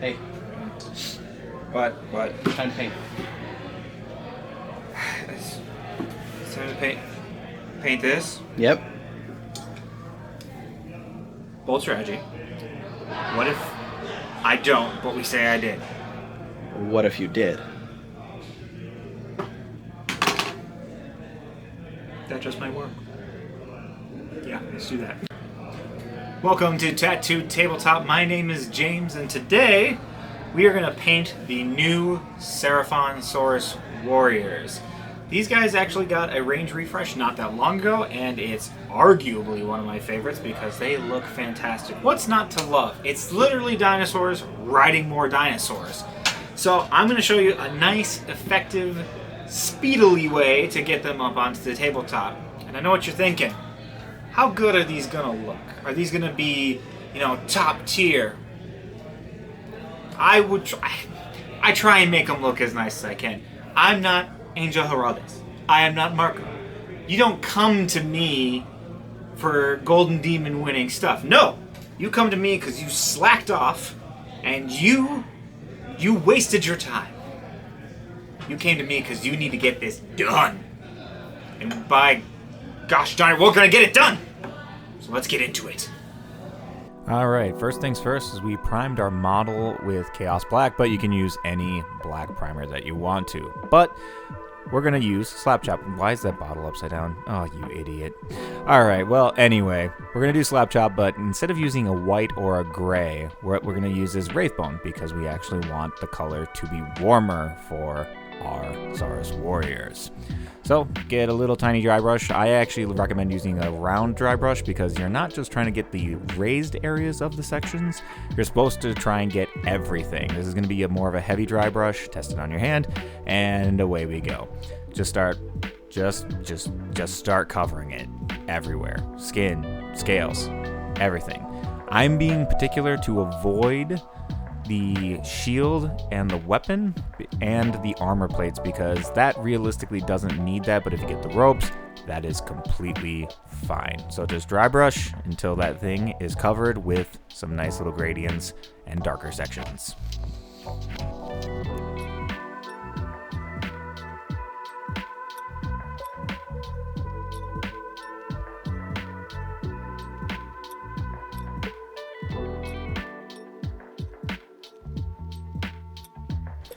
Hey, What? time to paint. It's time to paint this. Yep. Bold strategy. What if I don't, but we say I did? What if you did? That just might work. Yeah, let's do that. Welcome to Tattoo Tabletop. My name is James, and today we are going to paint the new Seraphon-Saurus Warriors. These guys actually got a range refresh not that long ago, and it's arguably one of my favorites because they look fantastic. What's not to love? It's literally dinosaurs riding more dinosaurs. So I'm going to show you a nice, effective, speedily way to get them up onto the tabletop. And I know what you're thinking. How good are these going to look? Are these going to be, top tier? I try and make them look as nice as I can. I'm not Angel Heraldez. I am not Marco. You don't come to me for Golden Demon winning stuff. No! You come to me because you slacked off and you wasted your time. You came to me because you need to get this done. And by gosh darn it, we're going to get it done! So let's get into it. Alright, first things first is we primed our model with Chaos Black, but you can use any black primer that you want to. But we're going to use Slapchop. Why is that bottle upside down? Oh, you idiot. Alright, well, anyway, we're going to do Slapchop, but instead of using a white or a gray, what we're going to use is Wraithbone, because we actually want the color to be warmer for our Saurus Warriors. So, get a little tiny dry brush. I actually recommend using a round dry brush because you're not just trying to get the raised areas of the sections, you're supposed to try and get everything. This is going to be more of a heavy dry brush. Test it on your hand, and away we go. Just start covering it everywhere. Skin, scales, everything. I'm being particular to avoid the shield and the weapon and the armor plates because that realistically doesn't need that, but if you get the ropes, that is completely fine. So just dry brush until that thing is covered with some nice little gradients and darker sections.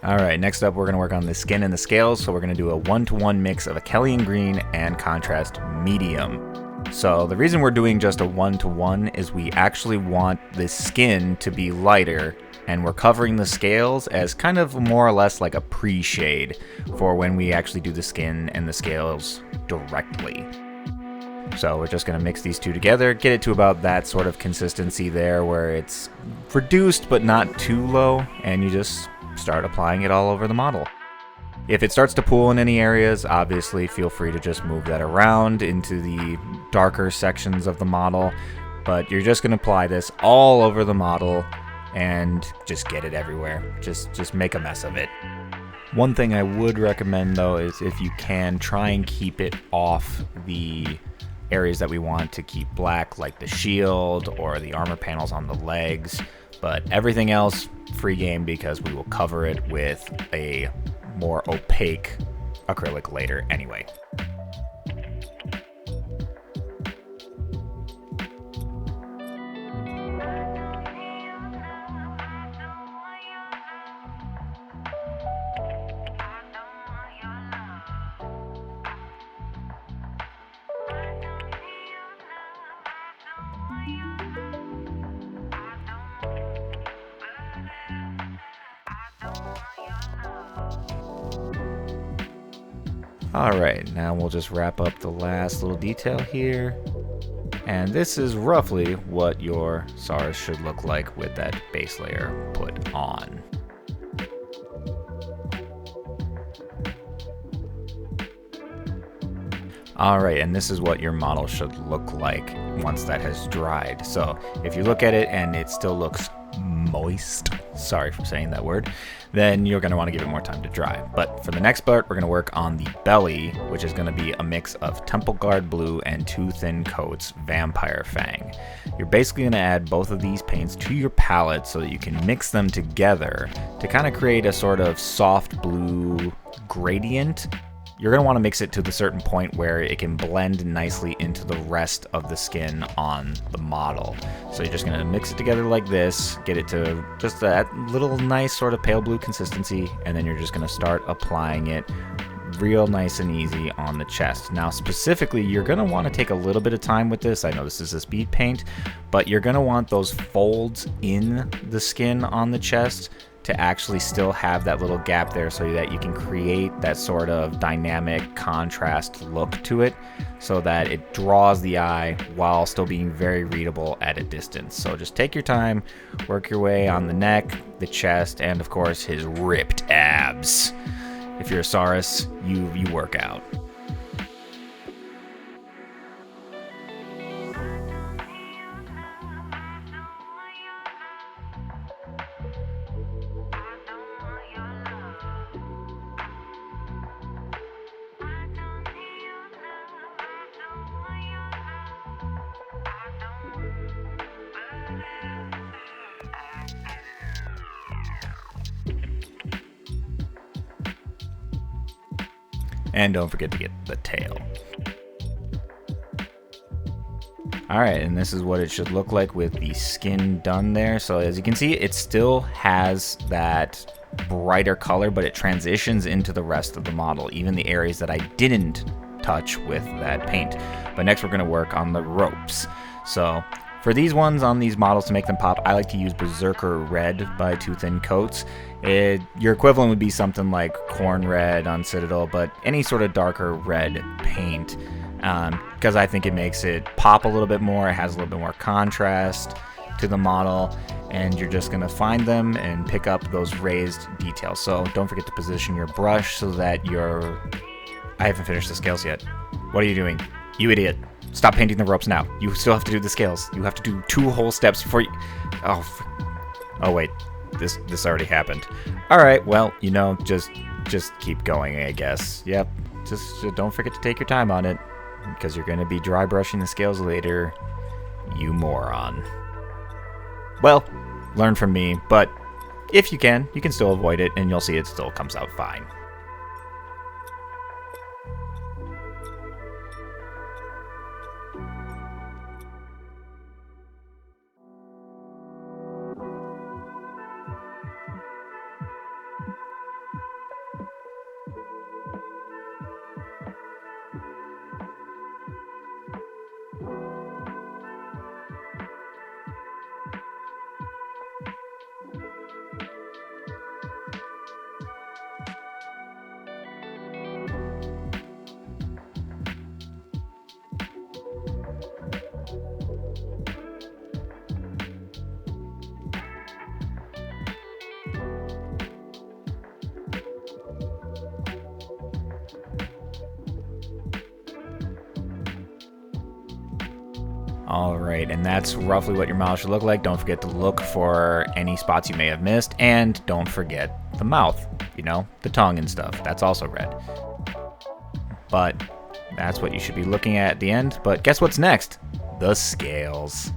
Alright, next up we're going to work on the skin and the scales, so we're going to do a 1-to-1 mix of Achelian green and contrast medium. So the reason we're doing just a 1-to-1 is we actually want the skin to be lighter, and we're covering the scales as kind of more or less like a pre-shade for when we actually do the skin and the scales directly. So we're just going to mix these two together, get it to about that sort of consistency there where it's reduced but not too low, and you just start applying it all over the model. If it starts to pool in any areas, obviously feel free to just move that around into the darker sections of the model, but you're just going to apply this all over the model and just get it everywhere. Just make a mess of it. One thing I would recommend though is if you can, try and keep it off the areas that we want to keep black, like the shield or the armor panels on the legs, but everything else free game because we will cover it with a more opaque acrylic later anyway. Alright, now we'll just wrap up the last little detail here. And this is roughly what your Saurus should look like with that base layer put on. All right, and this is what your model should look like once that has dried. So if you look at it and it still looks moist, sorry for saying that word, then you're going to want to give it more time to dry. But for the next part, we're going to work on the belly, which is going to be a mix of Temple Guard Blue and Two Thin Coats Vampire Fang. You're basically going to add both of these paints to your palette so that you can mix them together to kind of create a sort of soft blue gradient. You're going to want to mix it to the certain point where it can blend nicely into the rest of the skin on the model. So you're just going to mix it together like this, get it to just that little nice sort of pale blue consistency, and then you're just going to start applying it real nice and easy on the chest. Now specifically, you're going to want to take a little bit of time with this. I know this is a speed paint, but you're going to want those folds in the skin on the chest to actually still have that little gap there so that you can create that sort of dynamic contrast look to it so that it draws the eye while still being very readable at a distance. So just take your time, work your way on the neck, the chest, and of course his ripped abs. If you're a Saurus, you work out. And don't forget to get the tail. Alright, and this is what it should look like with the skin done there. So as you can see, it still has that brighter color, but it transitions into the rest of the model, even the areas that I didn't touch with that paint. But next we're going to work on the ropes. So for these ones on these models, to make them pop, I like to use Berserker Red by Two Thin Coats. Your equivalent would be something like Corn Red on Citadel, but any sort of darker red paint, because I think it makes it pop a little bit more. It has a little bit more contrast to the model, and you're just going to find them and pick up those raised details. So don't forget to position your brush so that I haven't finished the scales yet. What are you doing? You idiot. Stop painting the ropes now. You still have to do the scales. You have to do 2 whole steps before you... Oh wait. This already happened. Alright, well, just keep going, I guess. Yep. Just don't forget to take your time on it, because you're going to be dry brushing the scales later. You moron. Well, learn from me, but if you can still avoid it, and you'll see it still comes out fine. Alright, and that's roughly what your model should look like. Don't forget to look for any spots you may have missed, and don't forget the mouth, the tongue and stuff. That's also red. But that's what you should be looking at the end. But guess what's next? The scales.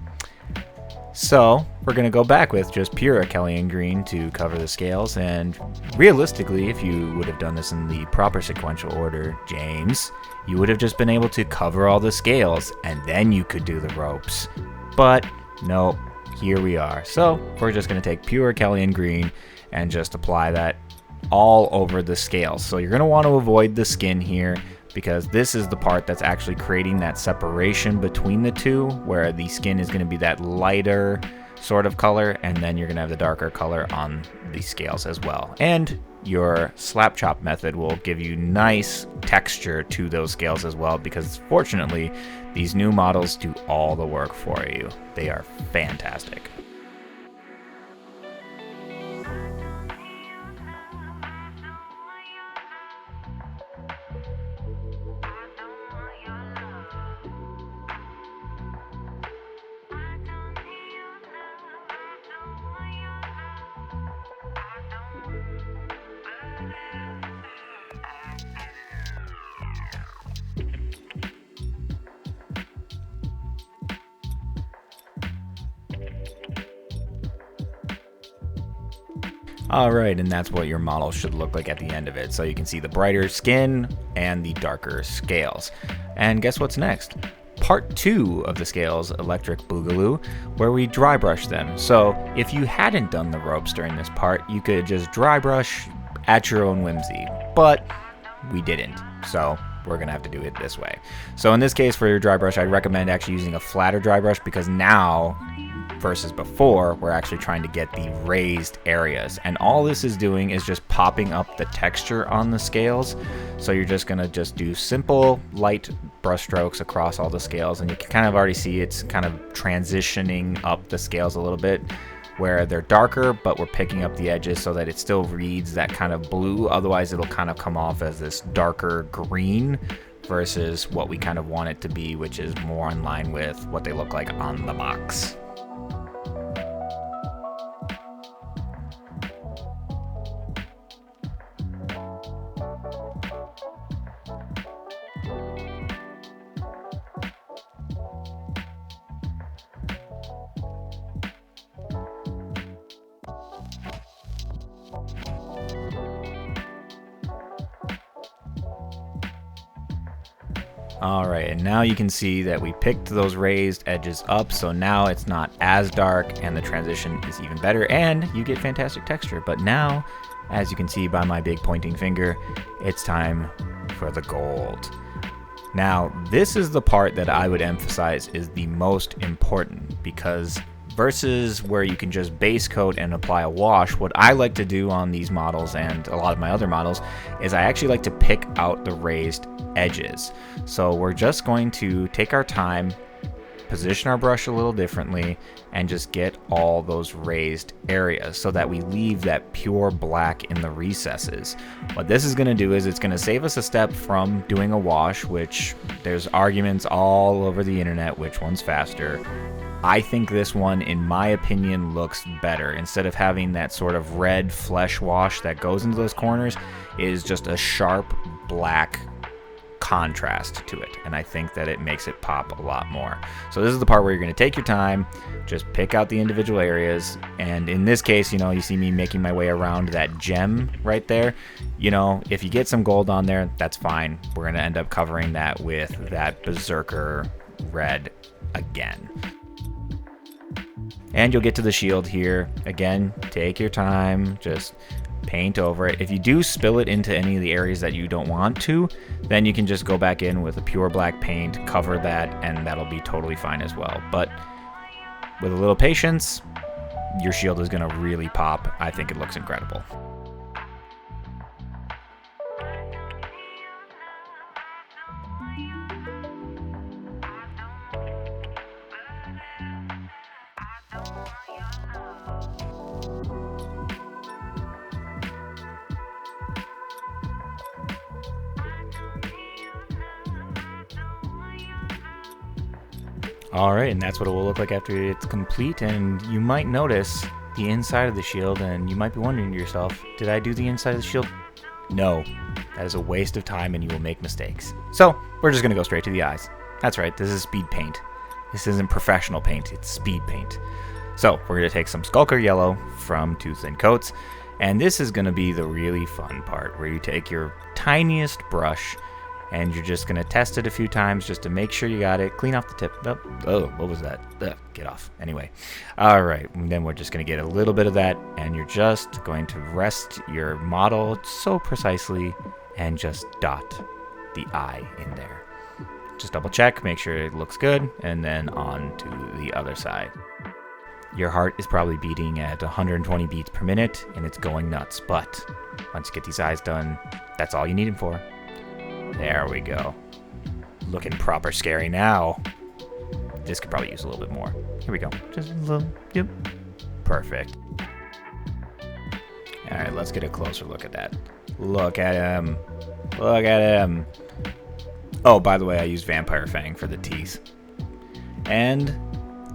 So we're going to go back with just pure Akhelian green to cover the scales, and realistically, if you would have done this in the proper sequential order, James, you would have just been able to cover all the scales, and then you could do the ropes. But no, here we are. So we're just going to take pure Akhelian green and just apply that all over the scales. So you're going to want to avoid the skin here, because this is the part that's actually creating that separation between the two, where the skin is going to be that lighter sort of color, and then you're going to have the darker color on the scales as well. And your slap chop method will give you nice texture to those scales as well, because fortunately these new models do all the work for you. They are fantastic. Alright, and that's what your model should look like at the end of it. So you can see the brighter skin and the darker scales. And guess what's next? Part 2 of the scales, Electric Boogaloo, where we dry brush them. So if you hadn't done the ropes during this part, you could just dry brush at your own whimsy, but we didn't, so we're gonna have to do it this way. So in this case, for your dry brush, I'd recommend actually using a flatter dry brush, because now versus before, we're actually trying to get the raised areas, and all this is doing is just popping up the texture on the scales. So you're just gonna do simple light brush strokes across all the scales, and you can kind of already see it's kind of transitioning up the scales a little bit, where they're darker, but we're picking up the edges so that it still reads that kind of blue. Otherwise it'll kind of come off as this darker green versus what we kind of want it to be, which is more in line with what they look like on the box. Alright, and now you can see that we picked those raised edges up, so now it's not as dark and the transition is even better and you get fantastic texture. But now, as you can see by my big pointing finger, it's time for the gold. Now, this is the part that I would emphasize is the most important, because versus where you can just base coat and apply a wash, what I like to do on these models and a lot of my other models is I actually like to pick out the raised edges. So we're just going to take our time, position our brush a little differently, and just get all those raised areas so that we leave that pure black in the recesses. What this is going to do is it's going to save us a step from doing a wash, which there's arguments all over the internet which one's faster. I think this one, in my opinion, looks better. Instead of having that sort of red flesh wash that goes into those corners, it is just a sharp black contrast to it, and I think that it makes it pop a lot more. So this is the part where you're going to take your time, just pick out the individual areas, and in this case, you see me making my way around that gem right there. If you get some gold on there, that's fine. We're going to end up covering that with that Berserker red again. And you'll get to the shield here. Again, take your time, just paint over it. If you do spill it into any of the areas that you don't want to, then you can just go back in with a pure black paint, cover that, and that'll be totally fine as well. But with a little patience, your shield is going to really pop. I think it looks incredible. Alright, and that's what it will look like after it's complete, and you might notice the inside of the shield, and you might be wondering to yourself, did I do the inside of the shield? No, that is a waste of time and you will make mistakes. So, we're just going to go straight to the eyes. That's right, this is speed paint. This isn't professional paint, it's speed paint. So, we're going to take some Skulker Yellow from Too Thin Coats, and this is going to be the really fun part, where you take your tiniest brush, and you're just going to test it a few times just to make sure you got it. Clean off the tip. Oh, what was that? Get off. Anyway. All right. And then we're just going to get a little bit of that, and you're just going to rest your model so precisely and just dot the eye in there. Just double check, make sure it looks good, and then on to the other side. Your heart is probably beating at 120 beats per minute, and it's going nuts. But once you get these eyes done, that's all you need them for. There we go. Looking proper scary now. This could probably use a little bit more. Here we go. Just a little. Yep. Perfect. Alright, let's get a closer look at that. Look at him. Look at him. Oh, by the way, I used Vampire Fang for the teeth. And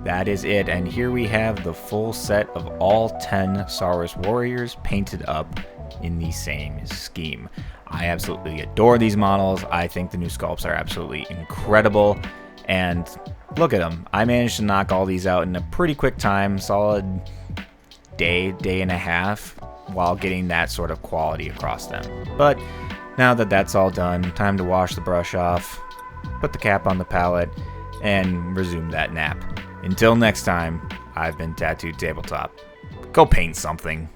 that is it. And here we have the full set of all 10 Saurus Warriors painted up in the same scheme. I absolutely adore these models. I think the new sculpts are absolutely incredible. And look at them. I managed to knock all these out in a pretty quick time. Solid day and a half. while getting that sort of quality across them. But now that that's all done, time to wash the brush off, put the cap on the palette, and resume that nap. Until next time, I've been Tattooed Tabletop. Go paint something.